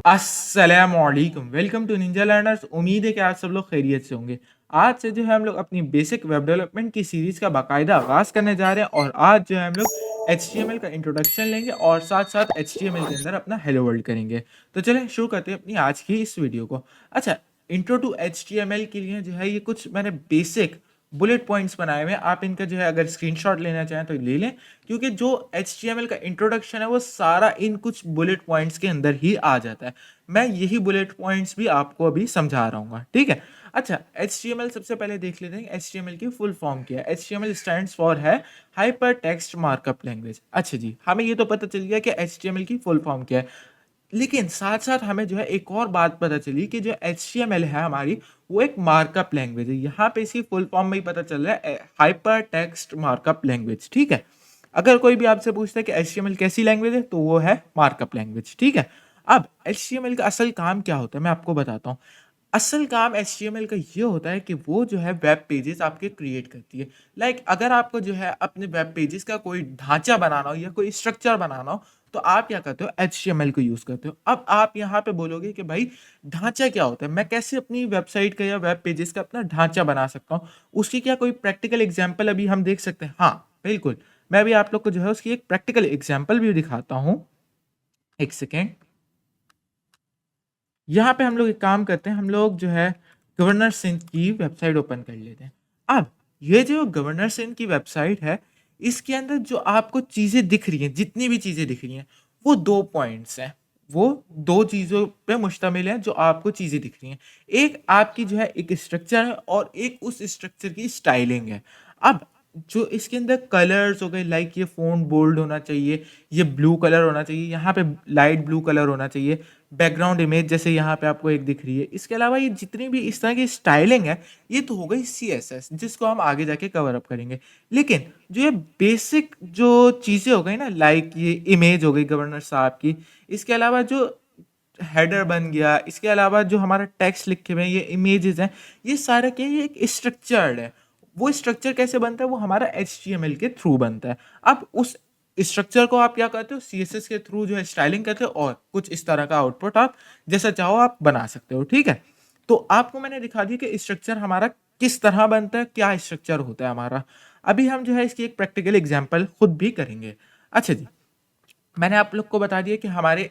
अस्सलामुअलैकुम, welcome to Ninja learners. उम्मीद है कि आप सब लोग खैरियत से होंगे। आज से जो है हम लोग अपनी बेसिक वेब डेवलपमेंट की सीरीज़ का बाकायदा आगाज़ करने जा रहे हैं और आज जो है हम लोग HTML का इंट्रोडक्शन लेंगे और साथ-साथ HTML के अंदर अपना हेलो वर्ल्ड करेंगे। तो चलें शुरू करते हैं अपनी आज की इस वीडियो को। अच्छा, इंट्रो टू HTML के लिए जो है ये कुछ मैंने बेसिक बुलेट पॉइंट्स बनाए हुए हैं। आप इनका जो है अगर स्क्रीनशॉट लेना चाहें तो ले लें, क्योंकि जो HTML का इंट्रोडक्शन है वो सारा इन कुछ बुलेट पॉइंट्स के अंदर ही आ जाता है। मैं यही बुलेट पॉइंट्स भी आपको अभी समझा रहा हूँ, ठीक है? अच्छा, HTML सबसे पहले देख लेते हैं HTML की फुल फॉर्म क्या है। HTML स्टैंड्स फॉर है हाइपर टेक्स्ट मार्कअप लैंग्वेज। अच्छा जी, हमें ये तो पता चल गया कि HTML की फुल फॉर्म क्या है। लेकिन साथ-साथ हमें जो है एक और बात पता चली कि जो HTML है हमारी, वो एक मार्कअप लैंग्वेज है। यहाँ पे इसकी फुल फॉर्म में ही पता चल रहा है हाइपर टेक्स्ट मार्कअप लैंग्वेज, ठीक है? अगर कोई भी आपसे पूछता है कि HTML कैसी लैंग्वेज है, तो वो है मार्कअप लैंग्वेज, ठीक है? अब HTML का असल काम क्या होता है, मैं आपको बताता हूँ। असल काम HTML का ये होता है कि वो जो है वेब पेजेस आपके क्रिएट करती है। अगर आपको जो है अपने वेब पेजेस का कोई ढांचा बनाना हो या कोई स्ट्रक्चर बनाना हो, तो आप क्या करते हो, HTML को यूज़ करते हो। अब आप यहाँ पे बोलोगे कि भाई ढांचा क्या होता है? मैं कैसे अपनी वेबसाइट का या वेब पेजेस का अपना ढांचा बना सकता हूँ? उसकी क्या कोई प्रैक्टिकल एग्ज़ाम्पल अभी हम देख सकते हैं? हाँ, बिल्कुल। मैं अभी आप लोग को जो है उसकी एक प्रैक्टिकल एग्ज़ाम्पल भी दिखाता हूँ। 1 सेकंड। यहाँ पे हम लोग एक काम करते हैं, हम लोग जो है गवर्नर सिंध की वेबसाइट ओपन कर लेते हैं। अब ये जो गवर्नर सिंध की वेबसाइट है, इसके अंदर जो आपको चीज़ें दिख रही हैं, जितनी भी चीज़ें दिख रही हैं, वो 2 पॉइंट्स हैं। वो 2 चीज़ों पे मुश्तमिल हैं जो आपको चीज़ें दिख रही हैं। एक आपकी जो है एक स्ट्रक्चर है और एक उस स्ट्रक्चर की स्टाइलिंग है। अब जो इसके अंदर कलर्स हो गए, ये फ़ॉन्ट बोल्ड होना चाहिए, ये ब्लू कलर होना चाहिए, यहाँ पे लाइट ब्लू कलर होना चाहिए, बैकग्राउंड इमेज जैसे यहाँ पे आपको एक दिख रही है। इसके अलावा ये जितनी भी इस तरह की स्टाइलिंग है, ये तो हो गई CSS, जिसको हम आगे जाके कवर अप करेंगे। लेकिन जो ये बेसिक जो चीज़ें हो गई ना, ये इमेज हो गई गवर्नर साहब की, इसके अलावा जो हेडर बन गया, इसके अलावा जो हमारा टेक्स्ट लिखे हुए हैं, ये इमेजेस हैं, ये सारा क्या है, ये एक स्ट्रक्चर्ड है। वो स्ट्रक्चर कैसे बनता है? वो हमारा HTML के थ्रू बनता है। अब उस स्ट्रक्चर को आप क्या करते हो, CSS के थ्रू जो है स्टाइलिंग करते हो और कुछ इस तरह का आउटपुट आप जैसा चाहो आप बना सकते हो, ठीक है? तो आपको मैंने दिखा दिया कि स्ट्रक्चर हमारा किस तरह बनता है, क्या स्ट्रक्चर होता है हमारा। अभी हम जो है इसकी एक प्रैक्टिकल एग्जांपल खुद भी करेंगे। अच्छा जी, मैंने आप लोग को बता दिया कि हमारे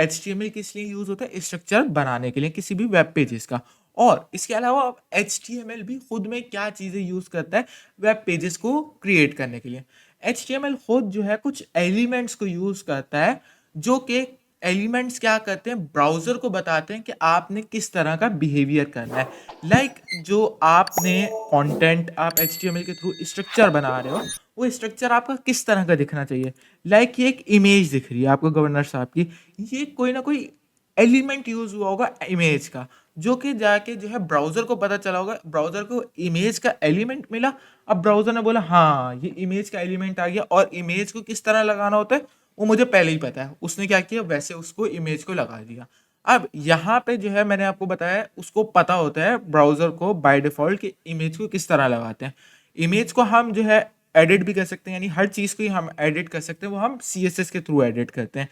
HTML किस लिए यूज़ होता है, स्ट्रक्चर बनाने के लिए किसी भी वेब पेजेस का। और इसके अलावा अब HTML भी खुद में क्या चीज़ें यूज़ करता है वेब पेजेस को क्रिएट करने के लिए। HTML खुद जो है कुछ एलिमेंट्स को यूज़ करता है, जो कि एलिमेंट्स क्या करते हैं, ब्राउज़र को बताते हैं कि आपने किस तरह का बिहेवियर करना है। जो आपने कंटेंट आप HTML के थ्रू स्ट्रक्चर बना रहे हो, वो स्ट्रक्चर आपका किस तरह का दिखना चाहिए। ये एक इमेज दिख रही है आपको गवर्नर साहब की, ये कोई ना कोई एलिमेंट यूज हुआ होगा इमेज का, जो कि जाके जो है ब्राउजर को पता चला होगा, ब्राउजर को इमेज का एलिमेंट मिला। अब ब्राउजर ने बोला हाँ ये इमेज का एलिमेंट आ गया, और इमेज को किस तरह लगाना होता है वो मुझे पहले ही पता है। उसने क्या किया, वैसे उसको इमेज को लगा दिया। अब यहाँ पे जो है मैंने आपको बताया, उसको पता होता है ब्राउजर को बाय डिफॉल्ट कि इमेज को किस तरह लगाते हैं। इमेज को हम जो है एडिट भी कर सकते हैं, यानी हर चीज़ को ही हम एडिट कर सकते हैं, वो हम CSS के थ्रू एडिट करते हैं।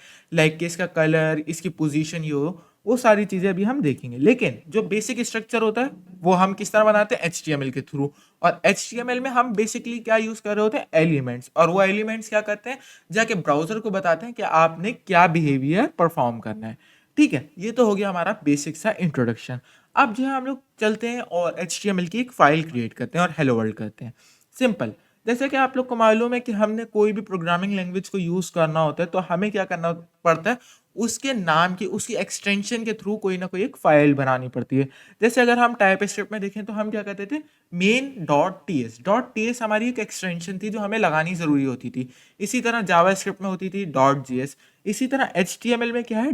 कि इसका कलर, इसकी पोजीशन, ये वो सारी चीज़ें अभी हम देखेंगे। लेकिन जो बेसिक स्ट्रक्चर होता है वो हम किस तरह बनाते हैं, HTML के थ्रू। और HTML में हम बेसिकली क्या यूज़ कर रहे होते हैं, एलिमेंट्स। और वो एलिमेंट्स क्या करते हैं, जाके ब्राउज़र को बताते हैं कि आपने क्या बिहेवियर परफॉर्म करना है, ठीक है? ये तो हो गया हमारा बेसिक सा इंट्रोडक्शन। अब जो है हम लोग चलते हैं और HTML की एक फ़ाइल क्रिएट करते हैं और हेलो वर्ल्ड करते हैं। सिंपल। जैसे कि आप लोग को मालूम है कि हमने कोई भी प्रोग्रामिंग लैंग्वेज को यूज़ करना होता है, तो हमें क्या करना पड़ता है, उसके नाम की, उसकी एक्सटेंशन के थ्रू कोई ना कोई एक फ़ाइल बनानी पड़ती है। जैसे अगर हम टाइपस्क्रिप्ट में देखें तो हम क्या करते थे, main.ts हमारी एक एक्सटेंशन थी जो हमें लगानी ज़रूरी होती थी। इसी तरह जावास्क्रिप्ट में होती थी .js। इसी तरह HTML में क्या है,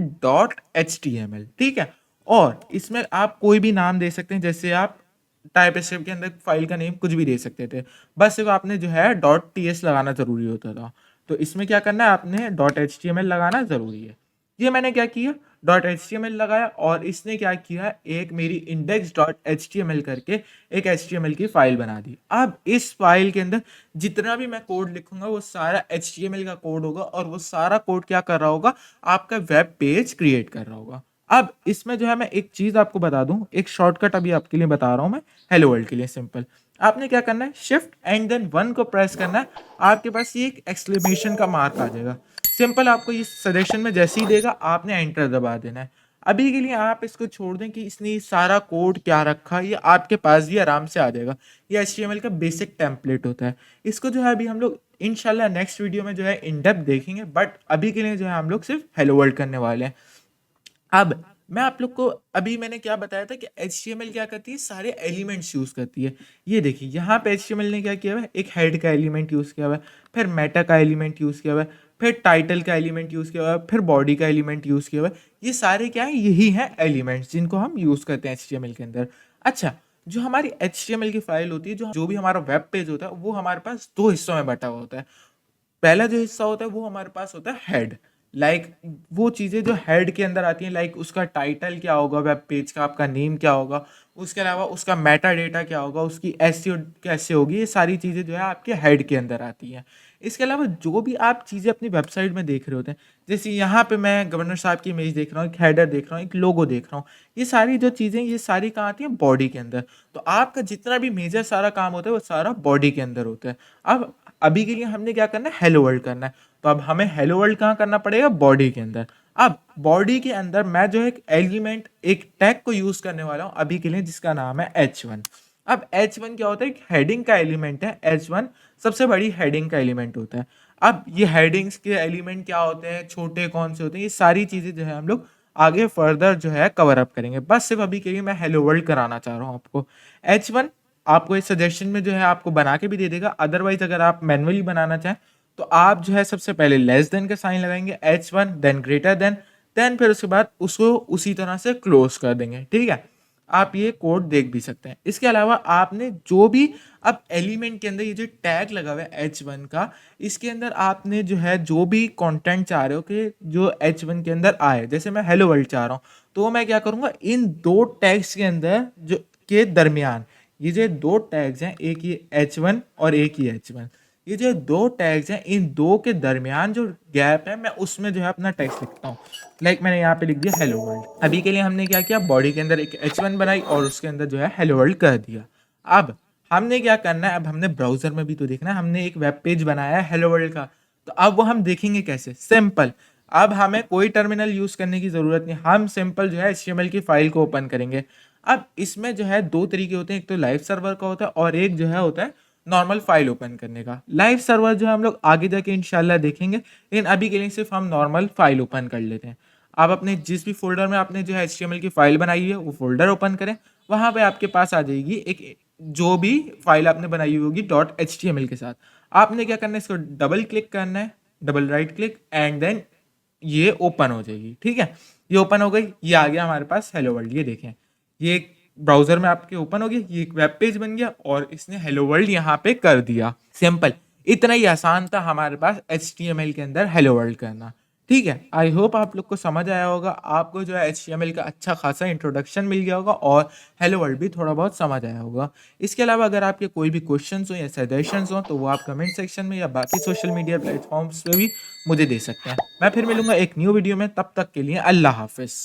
.html, ठीक है? और इसमें आप कोई भी नाम दे सकते हैं, जैसे आप टाइपस्क्रिप्ट के अंदर फाइल का नेम कुछ भी दे सकते थे। बस सिर्फ आपने जो है .ts लगाना ज़रूरी होता था। तो इसमें क्या करना है, आपने .html लगाना ज़रूरी है। ये मैंने क्या किया, .html लगाया, और इसने क्या किया, एक मेरी index.html करके एक HTML की फ़ाइल बना दी। अब इस फ़ाइल के अंदर जितना भी मैं कोड लिखूँगा वो सारा HTML का कोड होगा, और वो सारा कोड क्या कर रहा होगा, आपका वेब पेज क्रिएट कर रहा होगा। अब इसमें जो है मैं एक चीज़ आपको बता दूँ, एक शॉर्टकट अभी आपके लिए बता रहा हूँ मैं, हेलो वर्ल्ड के लिए सिंपल। आपने क्या करना है, शिफ्ट एंड देन 1 को प्रेस करना है, आपके पास ये एक एक्सक्लेमेशन का मार्क आ जाएगा। सिंपल आपको ये सजेशन में जैसे ही देगा, आपने एंटर दबा देना है। अभी के लिए आप इसको छोड़ दें कि इसने ये सारा कोड क्या रखा, ये आपके पास भी आराम से आ जाएगा। ये एचटीएमएल का बेसिक टेम्पलेट होता है। इसको जो है अभी हम लोग इंशाल्लाह नेक्स्ट वीडियो में जो है इन डेप्थ देखेंगे, बट अभी के लिए जो है हम लोग सिर्फ हेलो वर्ल्ड करने वाले हैं। अब मैं आप लोग को अभी मैंने क्या बताया था कि एचटीएमएल क्या करती है, सारे एलिमेंट्स यूज़ करती है। ये देखिए यहाँ पे एचटीएमएल ने क्या किया हुआ है, एक हेड का एलिमेंट यूज़ किया हुआ है, फिर मेटा का एलिमेंट यूज़ किया हुआ है, फिर टाइटल का एलिमेंट यूज़ किया हुआ है, फिर बॉडी का एलिमेंट यूज़ किया हुआ है। ये सारे क्या है, यही हैं एलिमेंट्स जिनको हम यूज़ करते हैं एचटीएमएल के अंदर। अच्छा, जो हमारी एचटीएमएल की फाइल होती है, जो जो भी हमारा वेब पेज होता है, वो हमारे पास दो हिस्सों में बटा हुआ होता है। पहला जो हिस्सा होता है वो हमारे पास होता है हेड। लाइक वो चीज़ें जो हेड के अंदर आती हैं, लाइक उसका टाइटल क्या होगा, वेब पेज का आपका नेम क्या होगा, उसके अलावा उसका मेटा डेटा क्या होगा, उसकी एसईओ कैसे होगी, ये सारी चीज़ें जो है आपके हेड के अंदर आती हैं। इसके अलावा जो भी आप चीज़ें अपनी वेबसाइट में देख रहे होते हैं, जैसे यहाँ पे मैं गवर्नर साहब की इमेज देख रहा हूँ, एक हेडर देख रहा हूँ, एक लोगो देख रहा हूँ, ये सारी जो चीज़ें, ये सारी कहाँ आती हैं, बॉडी के अंदर। तो आपका जितना भी मेजर सारा काम होता है वो सारा बॉडी के अंदर होता है। अब अभी के लिए हमने क्या करना है, हेलो वर्ल्ड करना है। तो अब हमें हेलो वर्ल्ड कहाँ करना पड़ेगा, बॉडी के अंदर। अब बॉडी के अंदर मैं जो एक एलिमेंट, एक टैग को यूज करने वाला हूँ अभी के लिए, जिसका नाम है H1। अब H1 क्या होता है, एक हेडिंग का एलिमेंट है। H1 सबसे बड़ी हेडिंग का एलिमेंट होता है। अब ये हेडिंग्स के एलिमेंट क्या होते हैं, छोटे कौन से होते हैं, ये सारी चीजें जो है हम लोग आगे फर्दर जो है कवर अप करेंगे। बस सिर्फ अभी के लिए मैं हेलो वर्ल्ड कराना चाह रहा हूँ आपको। H1 आपको इस सजेशन में जो है आपको बना के भी दे देगा। अदरवाइज अगर आप मैनुअली बनाना चाहें तो आप जो है सबसे पहले लेस देन का साइन लगाएंगे, H1 देन ग्रेटर देन फिर उसके बाद उसको उसी तरह से क्लोज कर देंगे। ठीक है, आप ये कोड देख भी सकते हैं। इसके अलावा आपने जो भी अब एलिमेंट के अंदर ये जो टैग लगा हुआ है H1 का, इसके अंदर आपने जो है जो भी कंटेंट चाह रहे हो कि जो H1 के अंदर आए, जैसे मैं हेलो वर्ल्ड चाह रहा हूँ, तो मैं क्या करूँगा, इन दो टैग्स के अंदर जो के दरमियान ये जो दो टैग्स हैं, एक ये H1 और एक ये H1, ये जो दो टैग्स हैं, इन दो के दरमियान जो गैप है, मैं उसमें जो है अपना टेक्स्ट लिखता हूँ। लाइक मैंने यहाँ पे लिख दिया हेलो वर्ल्ड। अभी के लिए हमने क्या किया, बॉडी के अंदर एक H1 बनाई और उसके अंदर जो है हेलो वर्ल्ड कर दिया। अब हमने क्या करना है, अब हमने ब्राउजर में भी तो देखना है, हमने एक वेब पेज बनाया है हेलो वर्ल्ड का, तो अब वो हम देखेंगे कैसे, सिंपल। अब हमें कोई टर्मिनल यूज करने की जरूरत नहीं, हम सिंपल जो है HTML की फाइल को ओपन करेंगे। अब इसमें जो है दो तरीके होते हैं, एक तो लाइव सर्वर का होता है और एक जो है होता है नॉर्मल फाइल ओपन करने का। लाइव सर्वर जो है हम लोग आगे जाके इंशाल्लाह देखेंगे, लेकिन अभी के लिए सिर्फ हम नॉर्मल फाइल ओपन कर लेते हैं। आप अपने जिस भी फोल्डर में आपने जो है HTML की फाइल बनाई है वो फोल्डर ओपन करें, वहां पे आपके पास आ जाएगी एक जो भी फाइल आपने बनाई हुई होगी .html के साथ। आपने क्या करना है, इसको डबल क्लिक करना है, double right click and then ये ओपन हो जाएगी। ठीक है, ये ओपन हो गई, ये आ गया हमारे पास हेलो वर्ल्ड। ये देखें, ये ब्राउजर में आपके ओपन हो गया, ये एक वेब पेज बन गया और इसने हेलो वर्ल्ड यहाँ पे कर दिया। सिंपल, इतना ही आसान था हमारे पास HTML के अंदर हेलो वर्ल्ड करना। ठीक है, आई होप आप लोग को समझ आया होगा, आपको जो है HTML का अच्छा खासा इंट्रोडक्शन मिल गया होगा और हेलो वर्ल्ड भी थोड़ा बहुत समझ आया होगा। इसके अलावा अगर आपके कोई भी क्वेश्चंस हो या सजेशंस हो तो वो आप कमेंट सेक्शन में या बाकी सोशल मीडिया प्लेटफॉर्म्स पे भी मुझे दे सकते हैं। मैं फिर मिलूंगा एक न्यू वीडियो में, तब तक के लिए अल्लाह हाफिज।